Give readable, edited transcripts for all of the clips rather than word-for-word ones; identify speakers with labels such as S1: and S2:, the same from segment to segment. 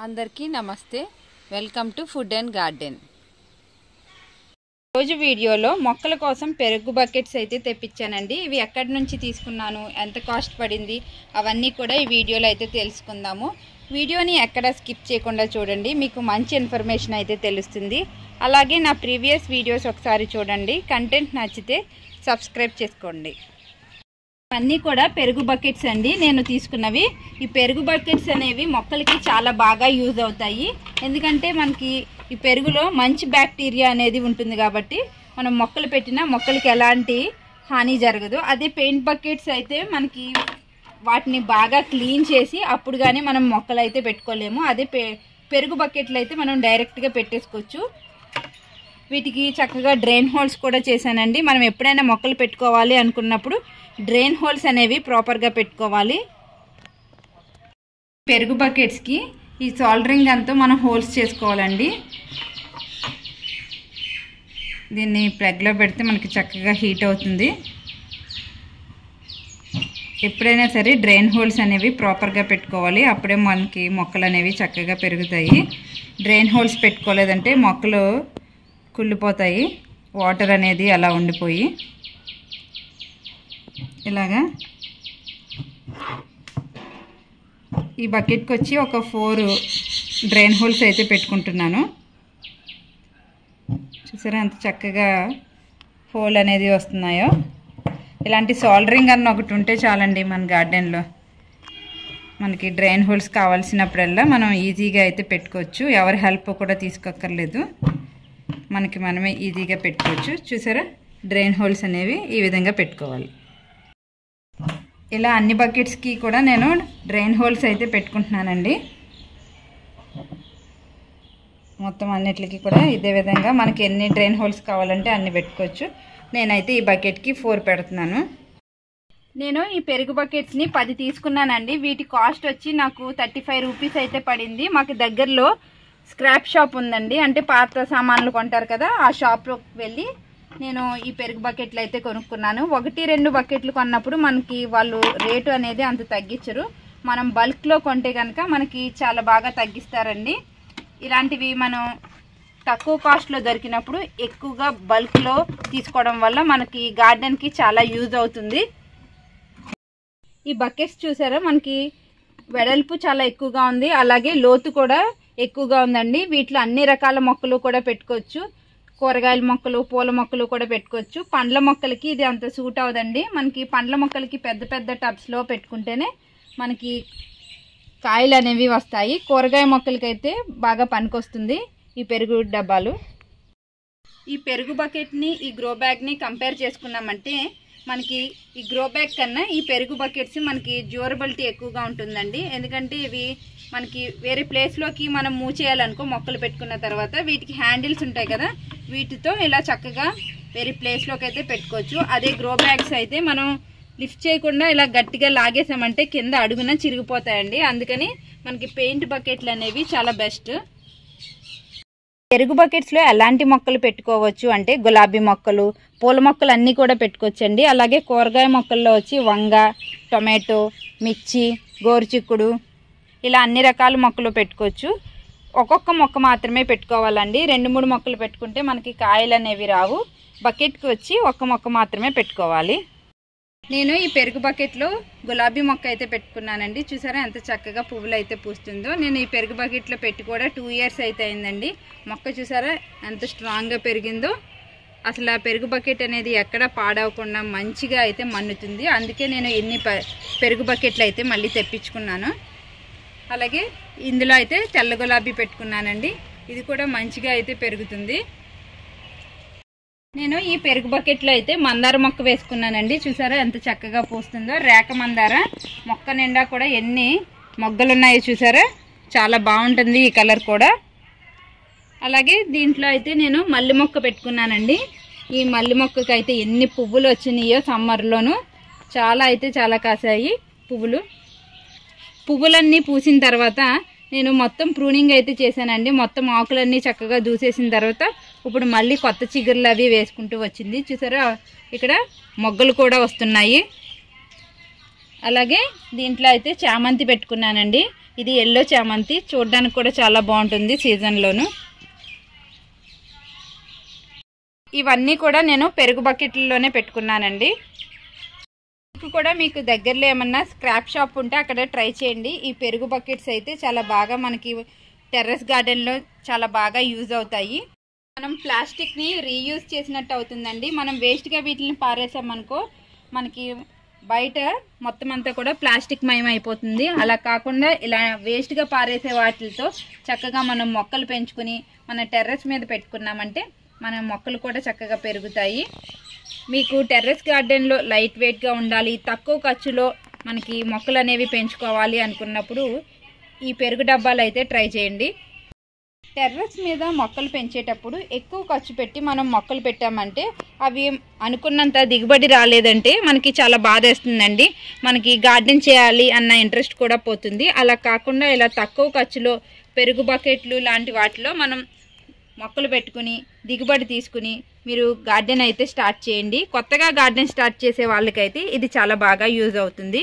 S1: అందరికీ నమస్తే. Welcome to food and garden. రోజు వీడియోలో మొక్కల కోసం పెరుగు బకెట్స్ అయితే తెప్పించానండి. ఇవి ఎక్కడి నుంచి తీసుకున్నాను, ఎంత కాస్ట్ పడింది, అవన్నీ కూడా ఈ వీడియోలో అయితే తెలుసుకుందాము. వీడియోని ఎక్కడ స్కిప్ చేయకుండా చూడండి, మీకు మంచి ఇన్ఫర్మేషన్ అయితే తెలుస్తుంది. అలాగే నా ప్రీవియస్ వీడియోస్ ఒకసారి చూడండి. కంటెంట్ నచ్చితే సబ్స్క్రైబ్ చేసుకోండి. అన్నీ కూడా పెరుగు బకెట్స్ అండి నేను తీసుకున్నవి. ఈ పెరుగు బకెట్స్ అనేవి మొక్కలకి చాలా బాగా యూజ్ అవుతాయి. ఎందుకంటే మనకి ఈ పెరుగులో మంచి బ్యాక్టీరియా అనేది ఉంటుంది కాబట్టి మనం మొక్కలు పెట్టినా మొక్కలకి ఎలాంటి హాని జరగదు. అదే పెయింట్ బకెట్స్ అయితే మనకి వాటిని బాగా క్లీన్ చేసి అప్పుడు కానీ మనం మొక్కలు అయితే పెట్టుకోలేము. అదే పెరుగు బకెట్లు అయితే మనం డైరెక్ట్గా పెట్టేసుకోవచ్చు. వీటికి చక్కగా డ్రైన్ హోల్స్ కూడా చేశానండి. మనం ఎప్పుడైనా మొక్కలు పెట్టుకోవాలి అనుకున్నప్పుడు డ్రైన్ హోల్స్ అనేవి ప్రాపర్గా పెట్టుకోవాలి. పెరుగు బకెట్స్కి ఈ సాల్డరింగ్ గన్తో మనం హోల్స్ చేసుకోవాలండి. దీన్ని ప్లగ్లో పెడితే మనకి చక్కగా హీట్ అవుతుంది. ఎప్పుడైనా సరే డ్రైన్ హోల్స్ అనేవి ప్రాపర్గా పెట్టుకోవాలి. అప్పుడే మనకి మొక్కలు అనేవి చక్కగా పెరుగుతాయి. డ్రైన్ హోల్స్ పెట్టుకోలేదంటే మొక్కలు కుళ్ళిపోతాయి, వాటర్ అనేది అలా ఉండిపోయి. ఇలాగా ఈ బకెట్కి వచ్చి ఒక 4 డ్రైన్ హోల్స్ అయితే పెట్టుకుంటున్నాను. చూసారా ఎంత చక్కగా హోల్ అనేది వస్తున్నాయో. ఇలాంటి సాల్డరింగ్ అన్న ఒకటి ఉంటే చాలండి మన గార్డెన్లో. మనకి డ్రైన్ హోల్స్ కావాల్సినప్పుడల్లా మనం ఈజీగా అయితే పెట్టుకోవచ్చు. ఎవరి హెల్ప్ కూడా తీసుకోక్కర్లేదు, మనకి మనమే ఈజీగా పెట్టుకోవచ్చు. చూసారా డ్రైన్ హోల్స్ అనేవి ఈ విధంగా పెట్టుకోవాలి. ఇలా అన్ని బకెట్స్కి కూడా నేను డ్రైన్ హోల్స్ అయితే పెట్టుకుంటున్నానండి. మొత్తం అన్నిటికి కూడా ఇదే విధంగా మనకి ఎన్ని డ్రైన్ హోల్స్ కావాలంటే అన్ని పెట్టుకోవచ్చు. నేనైతే ఈ బకెట్కి 4 పెడుతున్నాను. నేను ఈ పెరుగు బకెట్స్ని 10 తీసుకున్నానండి. వీటి కాస్ట్ వచ్చి నాకు 35 రూపీస్ అయితే పడింది. మాకు దగ్గరలో స్క్రాప్ షాప్ ఉందండి, అంటే పాత సామాన్లు కొంటారు కదా, ఆ షాప్లోకి వెళ్ళి నేను ఈ పెరుగు బకెట్లు అయితే కొనుక్కున్నాను. 1-2 బకెట్లు కొన్నప్పుడు మనకి వాళ్ళు రేటు అనేది అంత తగ్గించరు. మనం బల్క్లో కొంటే కనుక మనకి చాలా బాగా తగ్గిస్తారండి. ఇలాంటివి మనం తక్కువ కాస్ట్లో దొరికినప్పుడు ఎక్కువగా బల్క్లో తీసుకోవడం వల్ల మనకి గార్డెన్కి చాలా యూజ్ అవుతుంది. ఈ బకెట్స్ చూసారా మనకి వెడల్పు చాలా ఎక్కువగా ఉంది, అలాగే లోతు కూడా ఎక్కువగా ఉందండి. వీటిలో అన్ని రకాల మొక్కలు కూడా పెట్టుకోవచ్చు. కూరగాయల మొక్కలు, పూల మొక్కలు కూడా పెట్టుకోవచ్చు. పండ్ల మొక్కలకి ఇది అంత సూట్ అవ్వదండి. మనకి పండ్ల మొక్కలకి పెద్ద పెద్ద టబ్స్లో పెట్టుకుంటేనే మనకి కాయలు అనేవి వస్తాయి. కూరగాయ మొక్కలకైతే బాగా పనికొస్తుంది ఈ పెరుగు డబ్బాలు. ఈ పెరుగు బకెట్ని ఈ గ్రో బ్యాగ్ని కంపేర్ చేసుకున్నామంటే మనకి ఈ గ్రో బ్యాగ్ కన్నా ఈ పెరుగు బకెట్స్ మనకి డ్యూరబిలిటీ ఎక్కువగా ఉంటుందండి. ఎందుకంటే ఇవి మనకి వేరే ప్లేస్లోకి మనం మూవ్ చేయాలనుకో మొక్కలు పెట్టుకున్న తర్వాత వీటికి హ్యాండిల్స్ ఉంటాయి కదా, వీటితో ఇలా చక్కగా వేరే ప్లేస్లోకి అయితే పెట్టుకోవచ్చు. అదే గ్రో బ్యాగ్స్ అయితే మనం లిఫ్ట్ చేయకుండా ఇలా గట్టిగా లాగేసామంటే కింద అడుగున చిరిగిపోతాయండి. అందుకని మనకి పెయింట్ బకెట్లు అనేవి చాలా బెస్ట్. పెరుగు బకెట్స్లో ఎలాంటి మొక్కలు పెట్టుకోవచ్చు అంటే గులాబీ మొక్కలు, పూల మొక్కలు అన్నీ కూడా పెట్టుకోవచ్చండి. అలాగే కూరగాయ మొక్కల్లో వచ్చి వంగ, టొమాటో, మిర్చి, గోరుచిక్కుడు ఇలా అన్ని రకాల మొక్కలు పెట్టుకోవచ్చు. ఒక్కొక్క మొక్క మాత్రమే పెట్టుకోవాలండి. 2-3 మొక్కలు పెట్టుకుంటే మనకి కాయలు అనేవి రావు. బకెట్కి వచ్చి ఒక్క మొక్క మాత్రమే పెట్టుకోవాలి. నేను ఈ పెరుగు బకెట్లో గులాబీ మొక్క అయితే పెట్టుకున్నానండి. చూసారా ఎంత చక్కగా పువ్వులు అయితే పూస్తుందో. నేను ఈ పెరుగు బకెట్లో పెట్టి కూడా 2 ఇయర్స్ అయితే అయిందండి. మొక్క చూసారా ఎంత స్ట్రాంగ్గా పెరిగిందో. అసలు ఆ పెరుగు బకెట్ అనేది ఎక్కడ పాడవకుండా మంచిగా అయితే మన్నుతుంది. అందుకే నేను ఎన్ని పెరుగు బకెట్లు అయితే మళ్ళీ తెప్పించుకున్నాను. అలాగే ఇందులో అయితే తెల్ల గులాబీ పెట్టుకున్నానండి. ఇది కూడా మంచిగా అయితే పెరుగుతుంది. నేను ఈ పెరుగు బకెట్లో అయితే మందార మొక్క వేసుకున్నానండి. చూసారా ఎంత చక్కగా పూస్తుందో. రేఖ మందార మొక్క నిండా కూడా ఎన్ని మొగ్గలు ఉన్నాయో చూసారా, చాలా బాగుంటుంది ఈ కలర్ కూడా. అలాగే దీంట్లో అయితే నేను మల్లె మొక్క పెట్టుకున్నానండి. ఈ మల్లె మొక్కకి అయితే ఎన్ని పువ్వులు వచ్చినాయో సమ్మర్లోను. చాలా కాసాయి పువ్వులు. పువ్వులన్నీ పూసిన తర్వాత నేను మొత్తం ప్రూనింగ్ అయితే చేశానండి. మొత్తం ఆకులన్నీ చక్కగా దూసేసిన తర్వాత ఇప్పుడు మళ్ళీ కొత్త చిగుర్లు అవి వేసుకుంటూ వచ్చింది. చూసారా ఇక్కడ మొగ్గలు కూడా వస్తున్నాయి. అలాగే దీంట్లో అయితే చామంతి పెట్టుకున్నానండి. ఇది ఎల్లో చామంతి, చూడడానికి కూడా చాలా బాగుంటుంది సీజన్లోను. ఇవన్నీ కూడా నేను పెరుగు బకెట్లలోనే పెట్టుకున్నానండి. కూడా మీకు దగ్గరలో ఏమన్నా స్క్రాప్ షాప్ ఉంటే అక్కడ ట్రై చేయండి. ఈ పెరుగు బకెట్స్ అయితే చాలా బాగా మనకి టెర్రస్ గార్డెన్లో చాలా బాగా యూజ్ అవుతాయి. మనం ప్లాస్టిక్ని రీయూజ్ చేసినట్టు అవుతుందండి. మనం వేస్ట్గా వీటిని పారేసామనుకో మనకి బయట మొత్తం అంతా కూడా ప్లాస్టిక్ మయం అయిపోతుంది. అలా కాకుండా ఇలా వేస్ట్గా పారేసే వాటితో చక్కగా మనం మొక్కలు పెంచుకుని మన టెర్రస్ మీద పెట్టుకున్నామంటే మన మొక్కలు కూడా చక్కగా పెరుగుతాయి. మీకు టెర్రస్ గార్డెన్లో లైట్ వెయిట్గా ఉండాలి, తక్కువ ఖర్చులో మనకి మొక్కలు అనేవి పెంచుకోవాలి అనుకున్నప్పుడు ఈ పెరుగు డబ్బాలు అయితే ట్రై చేయండి. టెర్రస్ మీద మొక్కలు పెంచేటప్పుడు ఎక్కువ ఖర్చు పెట్టి మనం మొక్కలు పెట్టామంటే అవి అనుకున్నంత దిగుబడి రాలేదంటే మనకి చాలా బాధేస్తుందండి. మనకి గార్డెన్ చేయాలి అన్న ఇంట్రెస్ట్ కూడా పోతుంది. అలా కాకుండా ఇలా తక్కువ ఖర్చులో పెరుగు బకెట్లు లాంటి వాటిలో మనం మొక్కలు పెట్టుకుని దిగుబడి తీసుకుని మీరు గార్డెన్ అయితే స్టార్ట్ చేయండి. కొత్తగా గార్డెన్ స్టార్ట్ చేసే వాళ్ళకైతే ఇది చాలా బాగా యూజ్ అవుతుంది.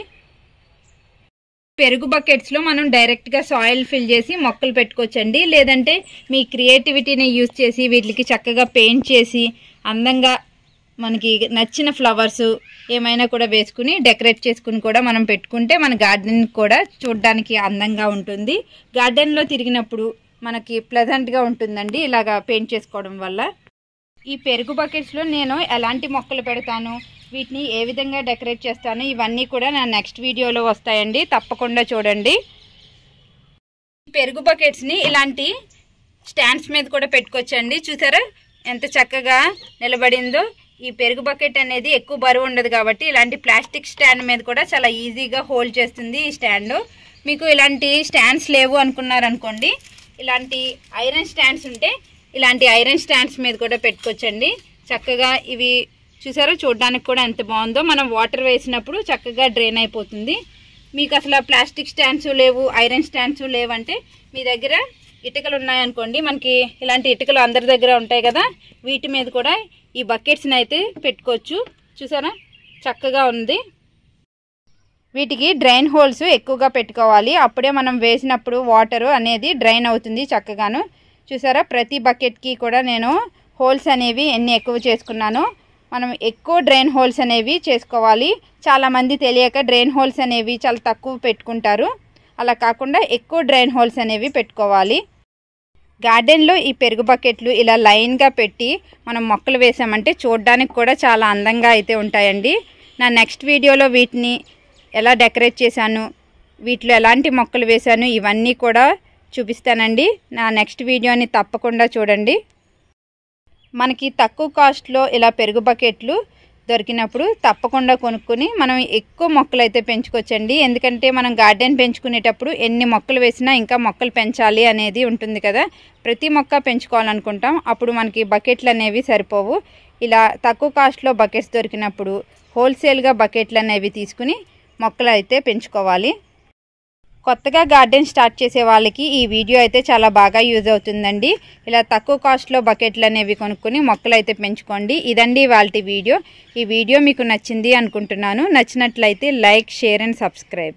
S1: పెరుగు బకెట్స్లో మనం డైరెక్ట్గా సాయిల్ ఫిల్ చేసి మొక్కలు పెట్టుకోవచ్చండి. లేదంటే మీ క్రియేటివిటీని యూజ్ చేసి వీటికి చక్కగా పెయింట్ చేసి అందంగా మనకి నచ్చిన ఫ్లవర్స్ ఏమైనా కూడా వేసుకుని డెకరేట్ చేసుకుని కూడా మనం పెట్టుకుంటే మన గార్డెన్ కూడా చూడడానికి అందంగా ఉంటుంది. గార్డెన్లో తిరిగినప్పుడు మనకి ప్లెజెంట్గా ఉంటుందండి ఇలాగా పెయింట్ చేసుకోవడం వల్ల. ఈ పెరుగు బకెట్స్లో నేను ఎలాంటి మొక్కలు పెడతాను, వీటిని ఏ విధంగా డెకరేట్ చేస్తాను, ఇవన్నీ కూడా నా నెక్స్ట్ వీడియోలో వస్తాయండి, తప్పకుండా చూడండి. పెరుగు బకెట్స్ని ఇలాంటి స్టాండ్స్ మీద కూడా పెట్టుకోవచ్చండి. చూసారా ఎంత చక్కగా నిలబడిందో. ఈ పెరుగు బకెట్ అనేది ఎక్కువ బరువు ఉండదు కాబట్టి ఇలాంటి ప్లాస్టిక్ స్టాండ్ మీద కూడా చాలా ఈజీగా హోల్డ్ చేస్తుంది ఈ స్టాండ్. మీకు ఇలాంటి స్టాండ్స్ లేవు అనుకున్నారనుకోండి, ఇలాంటి ఐరన్ స్టాండ్స్ ఉంటే ఇలాంటి ఐరన్ స్టాండ్స్ మీద కూడా పెట్టుకోవచ్చండి. చక్కగా ఇవి చూసారా చూడడానికి కూడా ఎంత బాగుందో. మనం వాటర్ వేసినప్పుడు చక్కగా డ్రైన్ అయిపోతుంది. మీకు అసలు ప్లాస్టిక్ స్టాండ్స్ లేవు, ఐరన్ స్టాండ్స్ లేవంటే మీ దగ్గర ఇటుకలు ఉన్నాయనుకోండి, మనకి ఇలాంటి ఇటుకలు అందరి దగ్గర ఉంటాయి కదా, వీటి మీద కూడా ఈ బకెట్స్ని అయితే పెట్టుకోవచ్చు. చూసారా చక్కగా ఉంది. వీటికి డ్రైన్ హోల్స్ ఎక్కువగా పెట్టుకోవాలి, అప్పుడే మనం వేసినప్పుడు వాటర్ అనేది డ్రైన్ అవుతుంది చక్కగాను. చూసారా ప్రతి బకెట్కి కూడా నేను హోల్స్ అనేవి ఎన్ని ఎక్కువ చేసుకున్నానో. మనం ఎక్కువ డ్రైన్ హోల్స్ అనేవి చేసుకోవాలి. చాలామంది తెలియక డ్రైన్ హోల్స్ అనేవి చాలా తక్కువ పెట్టుకుంటారు. అలా కాకుండా ఎక్కువ డ్రైన్ హోల్స్ అనేవి పెట్టుకోవాలి. గార్డెన్లో ఈ పెరుగు బకెట్లు ఇలా లైన్గా పెట్టి మనం మొక్కలు వేసామంటే చూడడానికి కూడా చాలా అందంగా అయితే ఉంటాయండి. నా నెక్స్ట్ వీడియోలో వీటిని ఎలా డెకరేట్ చేశాను, వీటిలో ఎలాంటి మొక్కలు వేశాను ఇవన్నీ కూడా చూపిస్తానండి. నా నెక్స్ట్ వీడియోని తప్పకుండా చూడండి. మనకి తక్కువ కాస్ట్లో ఇలా పెరుగు బకెట్లు దొరికినప్పుడు తప్పకుండా కొనుక్కొని మనం ఎక్కువ మొక్కలు అయితే పెంచుకోవచ్చండి. ఎందుకంటే మనం గార్డెన్ పెంచుకునేటప్పుడు ఎన్ని మొక్కలు వేసినా ఇంకా మొక్కలు పెంచాలి అనేది ఉంటుంది కదా, ప్రతి మొక్క పెంచుకోవాలనుకుంటాం. అప్పుడు మనకి బకెట్లు అనేవి సరిపోవు. ఇలా తక్కువ కాస్ట్లో బకెట్స్ దొరికినప్పుడు హోల్సేల్గా బకెట్లు అనేవి తీసుకుని మొక్కలు అయితే పెంచుకోవాలి. కొత్తగా గార్డెన్ స్టార్ట్ చేసే వాళ్ళకి ఈ వీడియో అయితే చాలా బాగా యూజ్ అవుతుందండి. ఇలా తక్కువ కాస్ట్లో బకెట్లు అనేవి కొనుక్కొని మొక్కలు అయితే పెంచుకోండి. ఇదండి ఇవాల్టి వీడియో. ఈ వీడియో మీకు నచ్చింది అనుకుంటున్నాను. నచ్చినట్లయితే లైక్, షేర్ అండ్ సబ్స్క్రైబ్.